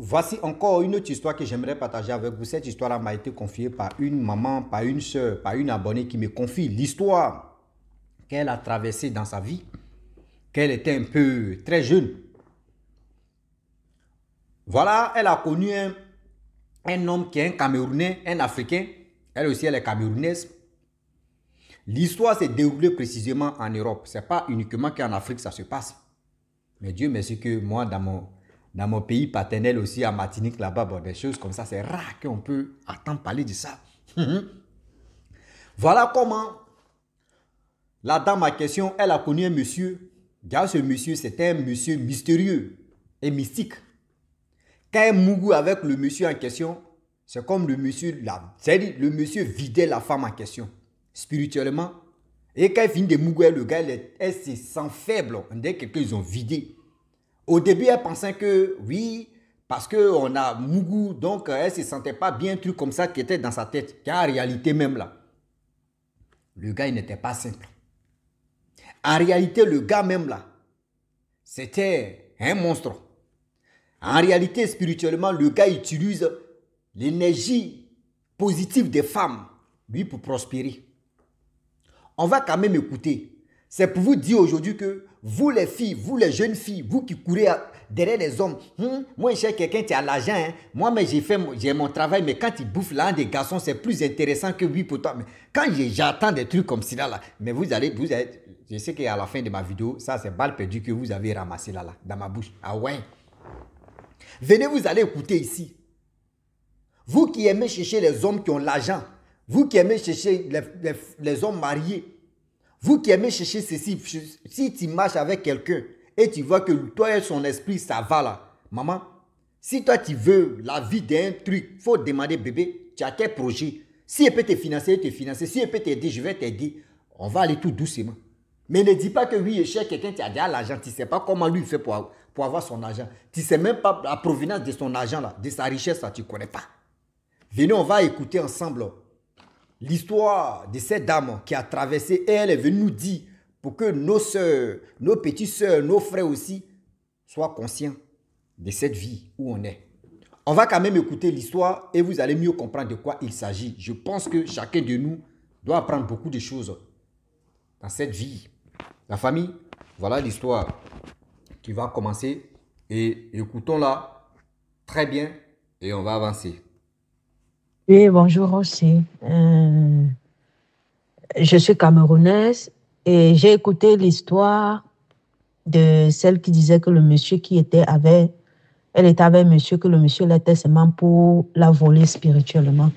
Voici encore une autre histoire que j'aimerais partager avec vous. Cette histoire m'a été confiée par une maman, par une soeur, par une abonnée qui me confie l'histoire qu'elle a traversée dans sa vie, qu'elle était un peu très jeune. Voilà, elle a connu un homme qui est un Camerounais, un Africain. Elle aussi, elle est camerounaise. L'histoire s'est déroulée précisément en Europe. Ce n'est pas uniquement qu'en Afrique que ça se passe. Mais Dieu merci que moi, dans mon pays paternel aussi, à Martinique, là-bas, bon, des choses comme ça, c'est rare qu'on peut entendre parler de ça. Voilà comment la dame en question, elle a connu un monsieur. Déjà, ce monsieur, c'était un monsieur mystérieux et mystique. Quand elle mourut avec le monsieur en question, c'est comme le monsieur, c'est-à-dire le monsieur vidait la femme en question, spirituellement. Et quand elle finit de mourir, le gars, elle se sent faible. Dès que quelqu'un, ils ont vidé. Au début, elle pensait que oui, parce qu'on a mougou, donc elle ne se sentait pas bien, un truc comme ça qui était dans sa tête. Car en réalité même là, le gars, il n'était pas simple. En réalité, le gars même là, c'était un monstre. En réalité, spirituellement, le gars utilise l'énergie positive des femmes, lui, pour prospérer. On va quand même écouter. C'est pour vous dire aujourd'hui que vous les filles, vous les jeunes filles, vous qui courez derrière les hommes, moi je cherche quelqu'un qui a l'argent, moi mais j'ai mon travail, mais quand il bouffe l'un des garçons, c'est plus intéressant que lui pour toi. Mais quand j'attends des trucs comme cela, là, mais vous allez, je sais qu'à la fin de ma vidéo, ça c'est balle perdue que vous avez ramassé là, dans ma bouche. Ah ouais. Venez, vous allez écouter ici. Vous qui aimez chercher les hommes qui ont l'argent, vous qui aimez chercher les hommes mariés, vous qui aimez chercher ceci, si tu marches avec quelqu'un et tu vois que toi et son esprit, ça va là. Maman, si toi tu veux la vie d'un truc, il faut demander bébé, tu as quel projet? Si elle peut te financer, elle te financer. Si elle peut t'aider, je vais t'aider. On va aller tout doucement. Mais ne dis pas que oui, je cherche quelqu'un qui a déjà l'argent. Tu ne sais pas comment lui fait pour avoir son argent. Tu ne sais même pas la provenance de son argent là, de sa richesse là, tu ne connais pas. Venez, on va écouter ensemble l'histoire de cette dame qui a traversé et elle est venue nous dire pour que nos soeurs, nos petites soeurs, nos frères aussi soient conscients de cette vie où on est. On va quand même écouter l'histoire et vous allez mieux comprendre de quoi il s'agit. Je pense que chacun de nous doit apprendre beaucoup de choses dans cette vie. La famille, voilà l'histoire qui va commencer et écoutons-la très bien et on va avancer. Oui, bonjour aussi. Je suis camerounaise et j'ai écouté l'histoire de celle qui disait que le monsieur qui était avec, elle était avec un monsieur, que le monsieur l'était seulement pour la voler spirituellement.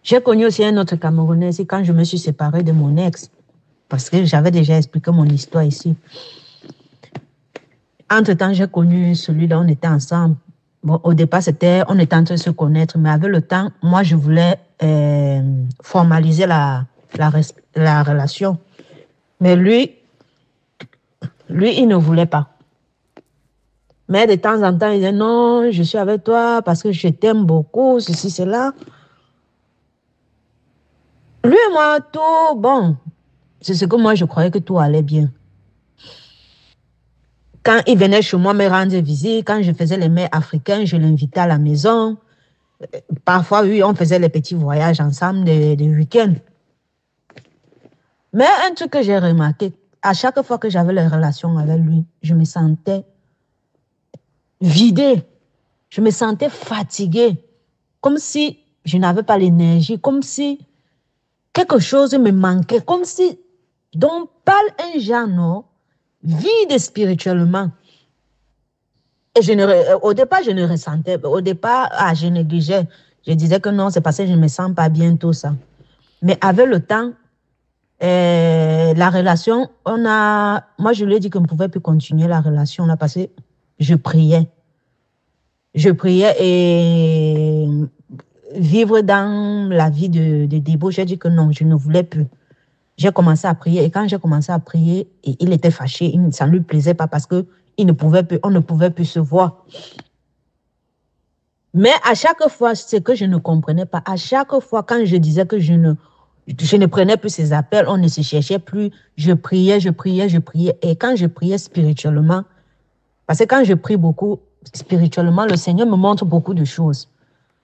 J'ai connu aussi un autre Camerounais ici quand je me suis séparée de mon ex, parce que j'avais déjà expliqué mon histoire ici. Entre-temps, j'ai connu celui-là, on était ensemble. Bon, au départ, on était en train de se connaître, mais avec le temps, moi, je voulais formaliser la relation. Mais lui, il ne voulait pas. Mais de temps en temps, il disait non, je suis avec toi parce que je t'aime beaucoup, ceci, cela. Lui et moi, tout, bon, c'est ce que moi, je croyais que tout allait bien. Quand il venait chez moi me rendre visite, quand je faisais les mets africains, je l'invitais à la maison. Parfois, oui, on faisait les petits voyages ensemble des week-ends. Mais un truc que j'ai remarqué, à chaque fois que j'avais les relations avec lui, je me sentais vidée. Je me sentais fatiguée. Comme si je n'avais pas l'énergie, comme si quelque chose me manquait, comme si, donc, parle un genre, non, vide spirituellement. Et au départ, je ne ressentais, au départ, je négligeais. Je disais que non, c'est parce que je ne me sens pas bien, tout ça. Mais avec le temps, la relation, moi, je lui ai dit qu'on ne pouvait plus continuer la relation là parce que je priais. Je priais et vivre dans la vie de débauche, j'ai dit que non, je ne voulais plus. J'ai commencé à prier et quand j'ai commencé à prier, il était fâché, ça ne lui plaisait pas parce que on ne pouvait plus se voir. Mais à chaque fois, ce que je ne comprenais pas, à chaque fois quand je disais que je ne prenais plus ses appels, on ne se cherchait plus, je priais. Et quand je priais spirituellement, parce que quand je prie beaucoup, spirituellement, le Seigneur me montre beaucoup de choses.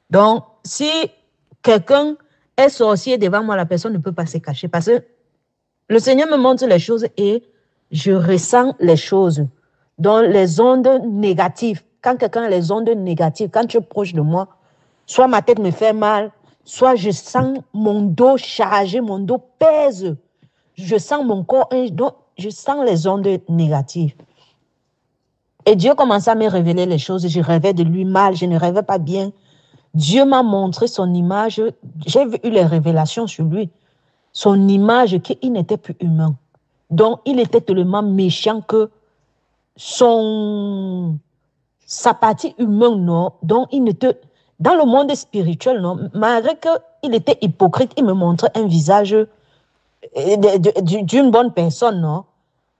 Donc, si quelqu'un est sorcier devant moi, la personne ne peut pas se cacher parce que le Seigneur me montre les choses et je ressens les choses. Donc, les ondes négatives, quand quelqu'un a les ondes négatives, quand tu es proche de moi, soit ma tête me fait mal, soit je sens mon dos chargé, mon dos pèse. Je sens mon corps, donc je sens les ondes négatives. Et Dieu commençait à me révéler les choses. Je rêvais de lui mal, je ne rêvais pas bien. Dieu m'a montré son image. J'ai eu les révélations sur lui. Son image, qu'il n'était plus humain. Donc, il était tellement méchant que sa partie humaine, non. Donc, il n'était... Dans le monde spirituel, non, malgré qu'il était hypocrite, il me montrait un visage d'une bonne personne, non.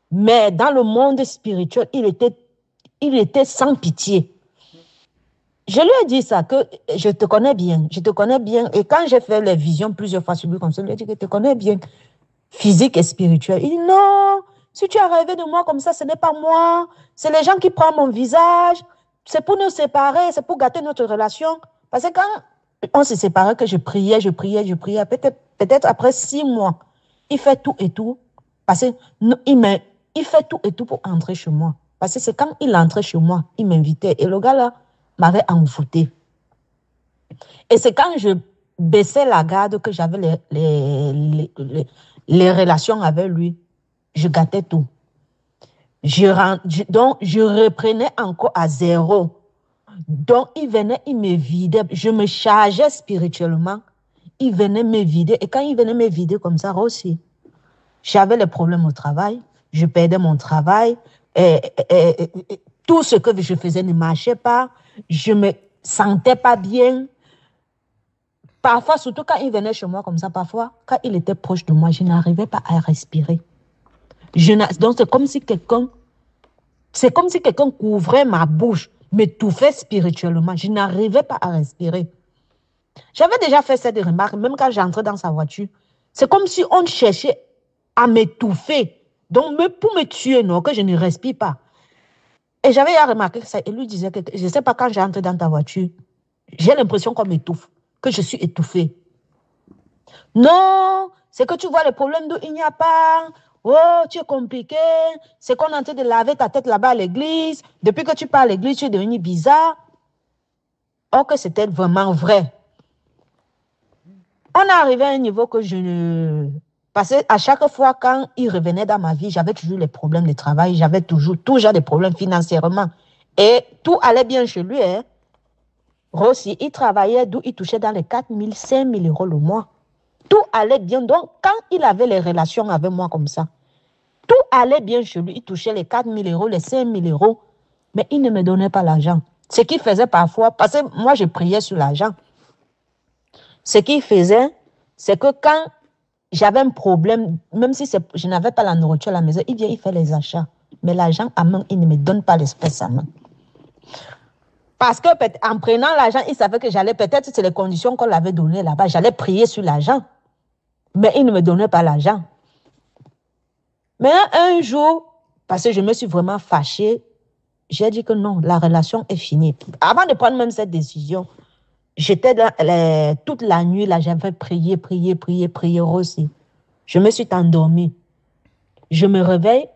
Mais dans le monde spirituel, il était sans pitié. Je lui ai dit ça, que je te connais bien. Et quand j'ai fait les visions plusieurs fois sur lui comme ça, je lui ai dit que je te connais bien, physique et spirituel. Il dit non, si tu as rêvé de moi comme ça, ce n'est pas moi. C'est les gens qui prennent mon visage. C'est pour nous séparer, c'est pour gâter notre relation. Parce que quand on se séparait, que je priais, peut-être après 6 mois, il fait tout et tout. Parce que il fait tout et tout pour entrer chez moi. Parce que c'est quand il entrait chez moi, il m'invitait. Et le gars là m'avait envoûté. Et c'est quand je baissais la garde que j'avais les relations avec lui. Je gâtais tout. Donc, je reprenais encore à zéro. Donc, il venait, il me vidait. Je me chargeais spirituellement. Il venait me vider. Et quand il venait me vider comme ça aussi, j'avais les problèmes au travail. Je perdais mon travail. Tout ce que je faisais ne marchait pas. Je ne me sentais pas bien. Parfois, surtout quand il venait chez moi comme ça, parfois, quand il était proche de moi, je n'arrivais pas à respirer. Donc, c'est comme si quelqu'un couvrait ma bouche, m'étouffait spirituellement. Je n'arrivais pas à respirer. J'avais déjà fait cette remarque, même quand j'entrais dans sa voiture. C'est comme si on cherchait à m'étouffer. Donc, pour me tuer, non, que je ne respire pas. Et j'avais remarqué ça. Et lui disait que, je ne sais pas, quand j'entre dans ta voiture, j'ai l'impression qu'on m'étouffe, que je suis étouffée. Non, c'est que tu vois le problème d'où il n'y a pas. Oh, tu es compliqué. C'est qu'on est en train de laver ta tête là-bas à l'église. Depuis que tu pars à l'église, tu es devenu bizarre. Or que c'était vraiment vrai. On est arrivé à un niveau que je ne... Parce qu'à chaque fois, quand il revenait dans ma vie, j'avais toujours les problèmes de travail. J'avais toujours des problèmes financièrement. Et tout allait bien chez lui. Hein. Rossi, il travaillait d'où il touchait dans les 4 000, 5 000 euros le mois. Tout allait bien. Donc, quand il avait les relations avec moi comme ça, tout allait bien chez lui. Il touchait les 4 000 euros, les 5 000 euros. Mais il ne me donnait pas l'argent. Ce qu'il faisait parfois, parce que moi, je priais sur l'argent. Ce qu'il faisait, c'est que quand j'avais un problème, même si je n'avais pas la nourriture à la maison, il vient, il fait les achats. Mais l'argent à main, il ne me donne pas l'espèce à main. Parce qu'en prenant l'argent, il savait que j'allais, peut-être c'est les conditions qu'on l'avait données là-bas, j'allais prier sur l'argent. Mais il ne me donnait pas l'argent. Mais un jour, parce que je me suis vraiment fâchée, j'ai dit que non, la relation est finie. Avant de prendre même cette décision, j'étais toute la nuit, là, j'avais prié aussi. Je me suis endormie. Je me réveille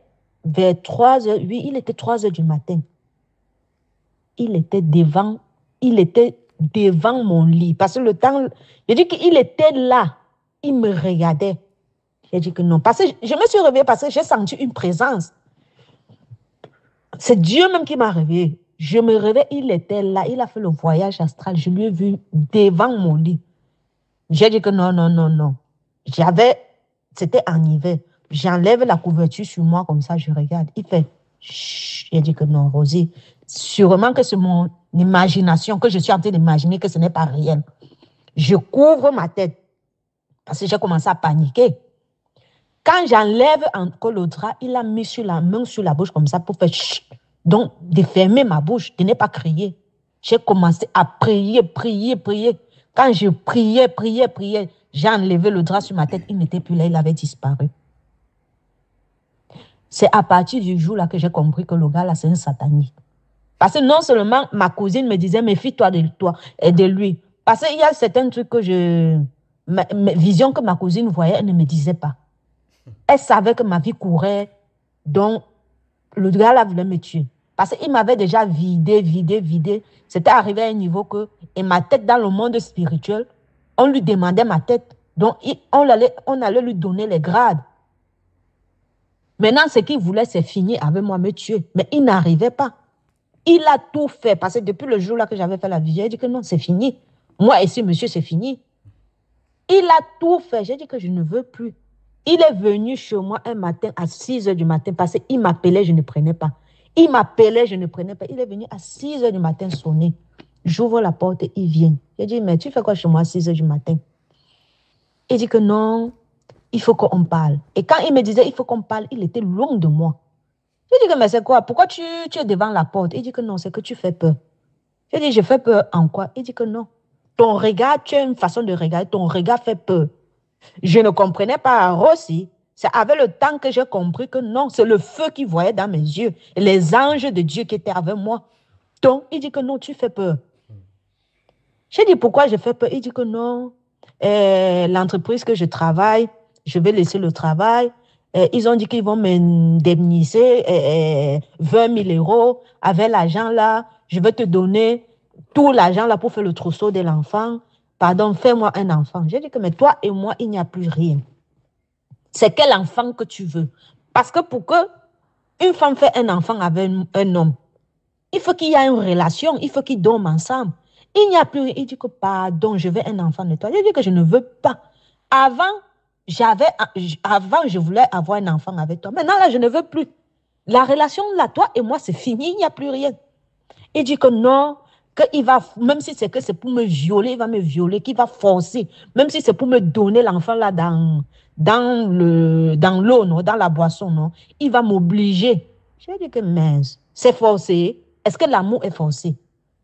vers 3 heures. Oui, il était 3 heures du matin. Il était devant mon lit. Parce que le temps, j'ai dit qu'il était là. Il me regardait. J'ai dit que non. Parce que je me suis réveillée parce que j'ai senti une présence. C'est Dieu même qui m'a réveillée. Je me réveille, il était là. Il a fait le voyage astral. Je lui ai vu devant mon lit. J'ai dit que non. C'était en hiver. J'enlève la couverture sur moi comme ça, je regarde. Il fait, chut. J'ai dit que non, Rosie, sûrement que c'est mon imagination, que je suis en train d'imaginer que ce n'est pas réel. Je couvre ma tête parce que j'ai commencé à paniquer. Quand j'enlève encore le drap, il a mis la main sur la bouche comme ça pour faire chut. Donc, de fermer ma bouche, de ne pas crier. J'ai commencé à prier. Quand je priais, j'ai enlevé le drap sur ma tête. Il n'était plus là, il avait disparu. C'est à partir du jour là que j'ai compris que le gars là, c'est un satanique. Parce que non seulement ma cousine me disait, méfie-toi de toi et de lui. Parce qu'il y a certains trucs que visions que ma cousine voyait, elle ne me disait pas. Elle savait que ma vie courait, donc le gars-là voulait me tuer. Parce qu'il m'avait déjà vidé. C'était arrivé à un niveau que, et ma tête dans le monde spirituel, on lui demandait ma tête. Donc, on allait lui donner les grades. Maintenant, ce qu'il voulait, c'est finir avec moi, me tuer. Mais il n'arrivait pas. Il a tout fait. Parce que depuis le jour-là que j'avais fait la vision, il a dit que non, c'est fini. Moi et ce monsieur, c'est fini. Il a tout fait. J'ai dit que je ne veux plus. Il est venu chez moi un matin à 6 h du matin parce qu'il m'appelait, je ne prenais pas. Il m'appelait, je ne prenais pas. Il est venu à 6 h du matin sonner. J'ouvre la porte et il vient. J'ai dit, mais tu fais quoi chez moi à 6 h du matin? Il dit que non, il faut qu'on parle. Et quand il me disait, il faut qu'on parle, il était loin de moi. J'ai dit que, mais c'est quoi? Pourquoi tu es devant la porte? Il dit que non, c'est que tu fais peur. J'ai dit, je fais peur en quoi? Il dit que non. Ton regard, tu as une façon de regarder, ton regard fait peur. Je ne comprenais pas aussi. C'est avec le temps que j'ai compris que non, c'est le feu qui voyait dans mes yeux. Et les anges de Dieu qui étaient avec moi. Donc, il dit que non, tu fais peur. J'ai dit, pourquoi je fais peur? Il dit que non, l'entreprise que je travaille, je vais laisser le travail. Ils ont dit qu'ils vont m'indemniser 20 000 euros. Avec l'argent là, je vais te donner tout l'argent là pour faire le trousseau de l'enfant. Pardon, fais-moi un enfant. J'ai dit que, mais toi et moi, il n'y a plus rien. C'est quel enfant que tu veux? Parce que pour que une femme fait un enfant avec un homme, il faut qu'il y ait une relation, il faut qu'ils dorment ensemble. Il n'y a plus rien. Il dit que, pardon, je veux un enfant de toi. J'ai dit que je ne veux pas. Avant, je voulais avoir un enfant avec toi. Maintenant, là, je ne veux plus. La relation, là, toi et moi, c'est fini, il n'y a plus rien. Il dit que non, qu'il va, même si c'est que c'est pour me violer, il va me violer, qu'il va forcer. Même si c'est pour me donner l'enfant là dans l'eau, non, dans la boisson, non, il va m'obliger. J'ai dit que mince, c'est forcé. Est-ce que l'amour est forcé?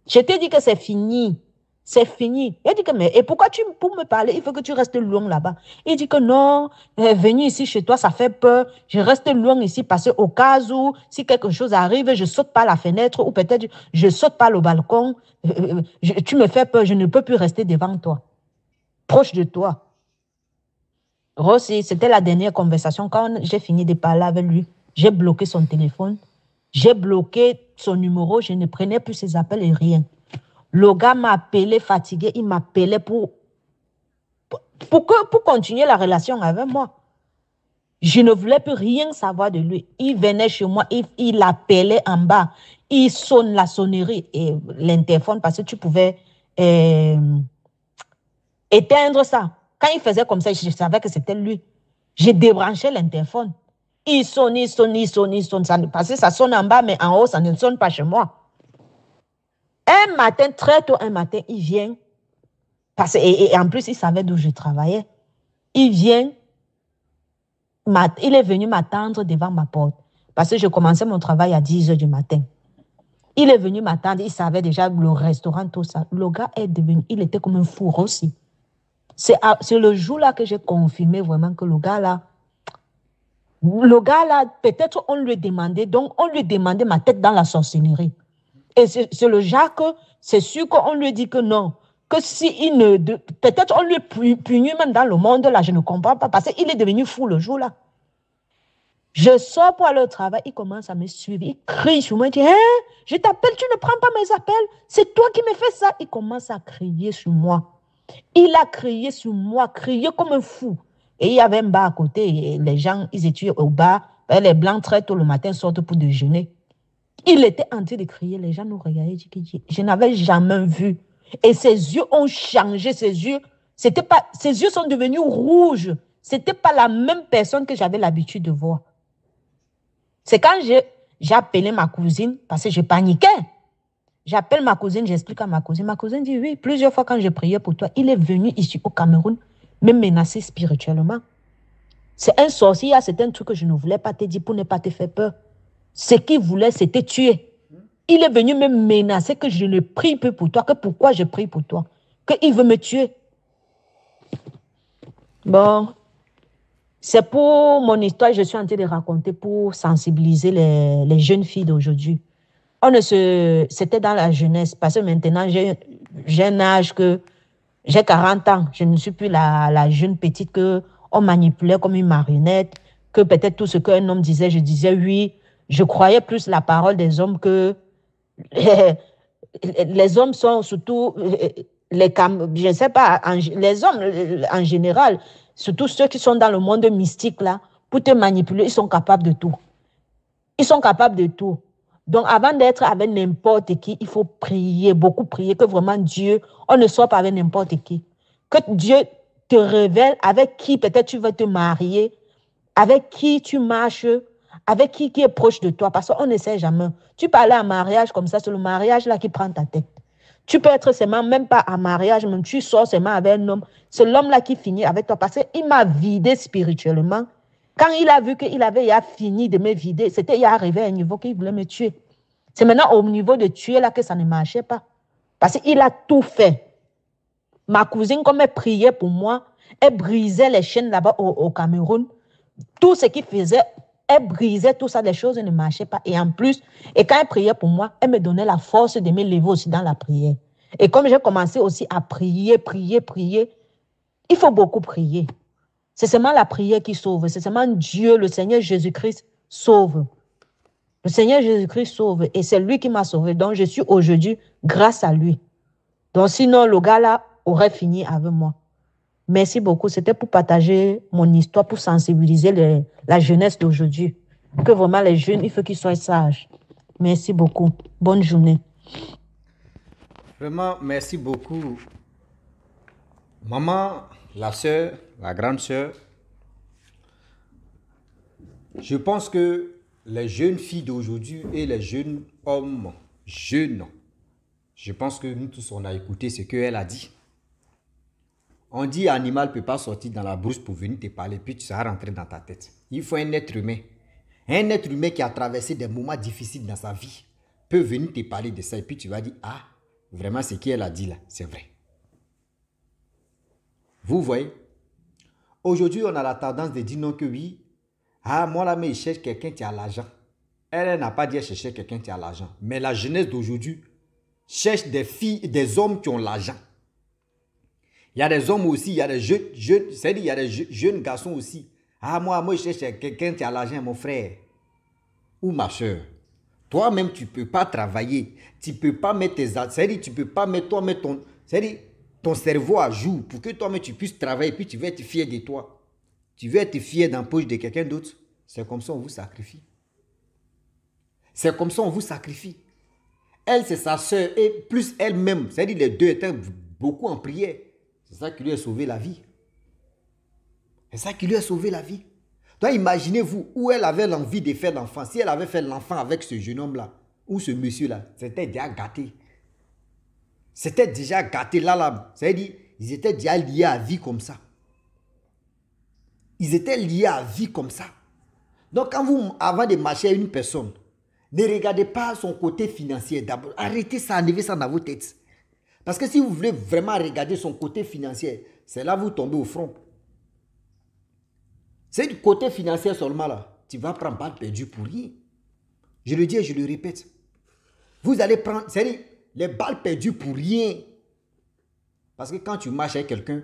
Je t'ai dit que c'est fini. C'est fini. Il dit que, mais, et pourquoi pour me parler, il faut que tu restes loin là-bas? Il dit que non, venir ici chez toi, ça fait peur. Je reste loin ici parce qu'au cas où, si quelque chose arrive, je saute par la fenêtre ou peut-être je saute par le balcon. Tu me fais peur, je ne peux plus rester devant toi, proche de toi. Rossi, c'était la dernière conversation. Quand j'ai fini de parler avec lui, j'ai bloqué son téléphone, j'ai bloqué son numéro, je ne prenais plus ses appels et rien. Le gars m'a appelé fatigué, il m'appelait pour continuer la relation avec moi. Je ne voulais plus rien savoir de lui. Il venait chez moi, il appelait en bas, il sonne la sonnerie et l'interphone parce que tu pouvais éteindre ça. Quand il faisait comme ça, je savais que c'était lui. J'ai débranché l'interphone. Il sonne, parce que ça sonne en bas, mais en haut, ça ne sonne pas chez moi. Un matin, très tôt, il vient, et en plus, il savait d'où je travaillais. Il vient, il est venu m'attendre devant ma porte, parce que je commençais mon travail à 10 h du matin. Il est venu m'attendre, il savait déjà le restaurant, tout ça. Le gars est devenu, il était comme un fou aussi. C'est le jour-là que j'ai confirmé vraiment que le gars là, peut-être on lui demandait ma tête dans la sorcellerie. Et c'est le genre que c'est sûr qu'on lui dit que non. Que si il ne... Peut-être on lui punit même dans le monde là, je ne comprends pas. Parce qu'il est devenu fou le jour là. Je sors pour aller au travail, il commence à me suivre. Il crie sur moi, il dit, hein, je t'appelle, tu ne prends pas mes appels. C'est toi qui me fais ça. Il commence à crier sur moi. Il a crié sur moi, crié comme un fou. Et il y avait un bar à côté. Et les gens, ils étaient au bar. Les Blancs, très tôt le matin, sortent pour déjeuner. Il était en train de crier, les gens nous regardaient, je n'avais jamais vu. Et ses yeux ont changé, ses yeux sont devenus rouges. Ce n'était pas la même personne que j'avais l'habitude de voir. C'est quand j'ai appelé ma cousine, parce que je paniquais. J'appelle ma cousine, j'explique à ma cousine. Ma cousine dit, oui, plusieurs fois quand j'ai prié pour toi, il est venu ici au Cameroun, me menacer spirituellement. C'est un sorcier, c'est un truc que je ne voulais pas te dire pour ne pas te faire peur. Ce qu'il voulait, c'était tuer. Il est venu me menacer que je ne prie plus pour toi, que pourquoi je prie pour toi, qu'il veut me tuer. Bon, c'est pour mon histoire, je suis en train de raconter pour sensibiliser les jeunes filles d'aujourd'hui. C'était dans la jeunesse, parce que maintenant, j'ai un âge que j'ai 40 ans. Je ne suis plus la jeune petite que on manipulait comme une marionnette, que peut-être tout ce qu'un homme disait, je disais oui. Je croyais plus la parole des hommes que les hommes sont surtout je ne sais pas, les hommes en général, surtout ceux qui sont dans le monde mystique là, pour te manipuler, ils sont capables de tout. Ils sont capables de tout. Donc, avant d'être avec n'importe qui, il faut prier, beaucoup prier, que vraiment Dieu, on ne soit pas avec n'importe qui. Que Dieu te révèle avec qui peut-être tu vas te marier, avec qui tu marches, avec qui est proche de toi, parce qu'on ne sait jamais. Tu peux aller à un mariage comme ça, c'est le mariage là qui prend ta tête. Tu peux être seulement, même pas à mariage, même tu sors seulement avec un homme. C'est l'homme là qui finit avec toi, parce qu'il m'a vidé spirituellement. Quand il a vu qu'il avait fini de me vider, c'était il arrivé à un niveau qu'il voulait me tuer. C'est maintenant au niveau de tuer là que ça ne marchait pas. Parce qu'il a tout fait. Ma cousine, comme elle priait pour moi, elle brisait les chaînes là-bas au Cameroun. Tout ce qu'il faisait, elle brisait tout ça, les choses ne marchaient pas. Et en plus, quand elle priait pour moi, elle me donnait la force de me lever aussi dans la prière. Et comme j'ai commencé aussi à prier, il faut beaucoup prier. C'est seulement la prière qui sauve. C'est seulement Dieu, le Seigneur Jésus-Christ, sauve. Le Seigneur Jésus-Christ sauve. Et c'est lui qui m'a sauvé. Donc, je suis aujourd'hui grâce à lui. Donc, sinon, le gars-là aurait fini avec moi. Merci beaucoup. C'était pour partager mon histoire, pour sensibiliser la jeunesse d'aujourd'hui. Que vraiment, les jeunes, il faut qu'ils soient sages. Merci beaucoup. Bonne journée. Vraiment, merci beaucoup. Maman, la soeur, la grande soeur, je pense que les jeunes filles d'aujourd'hui et les jeunes hommes jeunes, je pense que nous tous, on a écouté ce qu'elle a dit. On dit animal ne peut pas sortir dans la brousse pour venir te parler, puis ça va rentrer dans ta tête. Il faut un être humain. Un être humain qui a traversé des moments difficiles dans sa vie peut venir te parler de ça, et puis tu vas dire, ah, vraiment ce qu'elle a dit là, c'est vrai. Vous voyez, aujourd'hui, on a la tendance de dire non que oui. Ah, moi là, mais il cherche quelqu'un qui a l'argent. Elle n'a pas dit chercher quelqu'un qui a l'argent. Mais la jeunesse d'aujourd'hui cherche des filles, des hommes qui ont l'argent. Il y a des hommes aussi, il y a des jeunes, c'est-à-dire il y a des jeunes garçons aussi. Ah, moi, je cherche quelqu'un qui a l'argent, mon frère. Ou ma soeur. Toi-même, tu ne peux pas travailler. Tu ne peux pas mettre tes... C'est-à-dire, tu ne peux pas mettre toi-même ton... C'est-à-dire, ton cerveau à jour pour que toi-même tu puisses travailler, puis tu veux être fier de toi. Tu veux être fier dans la poche de quelqu'un d'autre. C'est comme ça qu'on vous sacrifie. C'est comme ça qu'on vous sacrifie. Elle, c'est sa soeur, et plus elle-même. C'est-à-dire les deux étaient beaucoup en prière. C'est ça qui lui a sauvé la vie. C'est ça qui lui a sauvé la vie. Donc imaginez-vous où elle avait l'envie de faire l'enfant. Si elle avait fait l'enfant avec ce jeune homme-là, ou ce monsieur-là, c'était déjà gâté. C'était déjà gâté là. C'est-à-dire, ils étaient déjà liés à vie comme ça. Ils étaient liés à vie comme ça. Donc, quand vous, avant de marcher à une personne, ne regardez pas son côté financier d'abord. Arrêtez ça, enlevez ça dans vos têtes. Parce que si vous voulez vraiment regarder son côté financier, c'est là que vous tombez au front. C'est du côté financier seulement là. Tu vas prendre balle perdue pour rien. Je le dis et je le répète. Vous allez prendre, c'est-à-dire, les balles perdues pour rien. Parce que quand tu marches avec quelqu'un,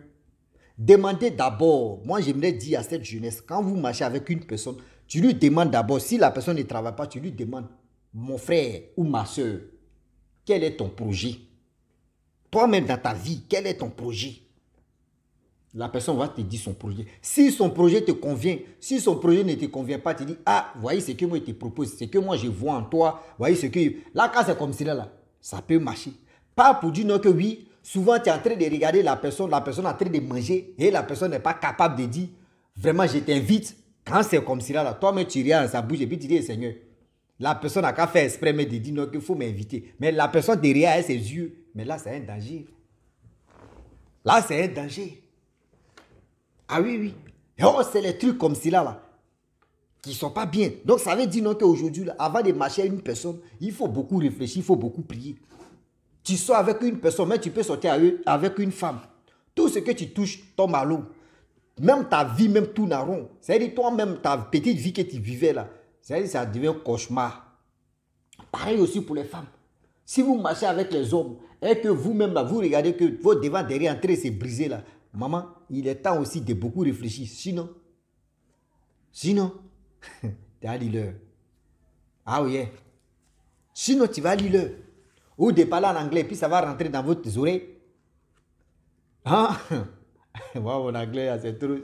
demandez d'abord, moi j'aimerais dire à cette jeunesse, quand vous marchez avec une personne, tu lui demandes d'abord, si la personne ne travaille pas, tu lui demandes, mon frère ou ma soeur, quel est ton projet? Toi-même dans ta vie, quel est ton projet? La personne va te dire son projet. Si son projet te convient, si son projet ne te convient pas, tu dis, ah, voyez ce que moi je te propose, ce que moi je vois en toi, voyez ce que... Là, quand c'est comme cela, là, ça peut marcher. Pas pour dire non que oui, souvent tu es en train de regarder la personne est en train de manger et la personne n'est pas capable de dire, vraiment je t'invite. Quand c'est comme cela, là, toi-même tu regardes dans sa bouche et puis tu dis, Seigneur, la personne n'a qu'à faire exprès mais de dire non qu'il faut m'inviter. Mais la personne derrière a ses yeux. Mais là, c'est un danger. Là, c'est un danger. Ah oui, oui. Oh, c'est les trucs comme cela, là, qui ne sont pas bien. Donc, ça veut dire non qu'aujourd'hui, avant de marcher à une personne, il faut beaucoup réfléchir, il faut beaucoup prier. Tu sors avec une personne, mais tu peux sortir avec une femme. Tout ce que tu touches tombe à l'eau. Même ta vie, même tourne en rond. C'est-à-dire toi-même, ta petite vie que tu vivais là, c'est-à-dire ça devient un cauchemar. Pareil aussi pour les femmes. Si vous marchez avec les hommes et que vous-même, là, vous regardez que votre devant derrière entrée s'est brisé là, maman, il est temps aussi de beaucoup réfléchir. Sinon, tu vas lire. Ah oui. Sinon, tu vas lire. Ou de parler en anglais, puis ça va rentrer dans votre oreilles. Ah, moi, mon anglais, c'est trop,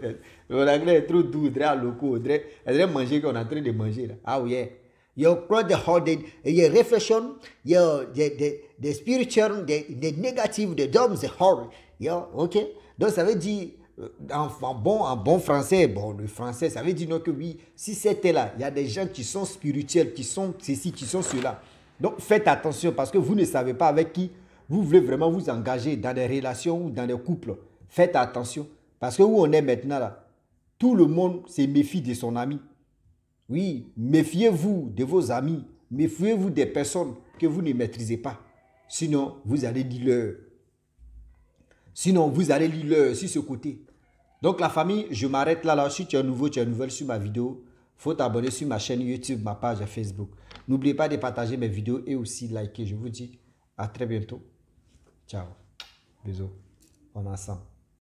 mon anglais est trop doux, très loco, très manger qu'on est en train de manger là. Ah oui. You cross the whole, your reflection, the spiritual, the negative, the dumb, the horror. Ok. Donc ça veut dire, en bon français, bon, le français, ça veut dire non, que oui, si c'était là, il y a des gens qui sont spirituels, qui sont ceci, qui sont cela. Donc faites attention parce que vous ne savez pas avec qui vous voulez vraiment vous engager dans des relations ou dans des couples. Faites attention parce que où on est maintenant là, tout le monde se méfie de son ami. Oui, méfiez-vous de vos amis, méfiez-vous des personnes que vous ne maîtrisez pas. Sinon, vous allez lire leur. Sinon, vous allez lire leur sur ce côté. Donc la famille, je m'arrête là. Si tu es nouveau, tu es nouvelle sur ma vidéo, il faut t'abonner sur ma chaîne YouTube, ma page Facebook. N'oubliez pas de partager mes vidéos et aussi liker. Je vous dis à très bientôt. Ciao. Bisous. On est ensemble.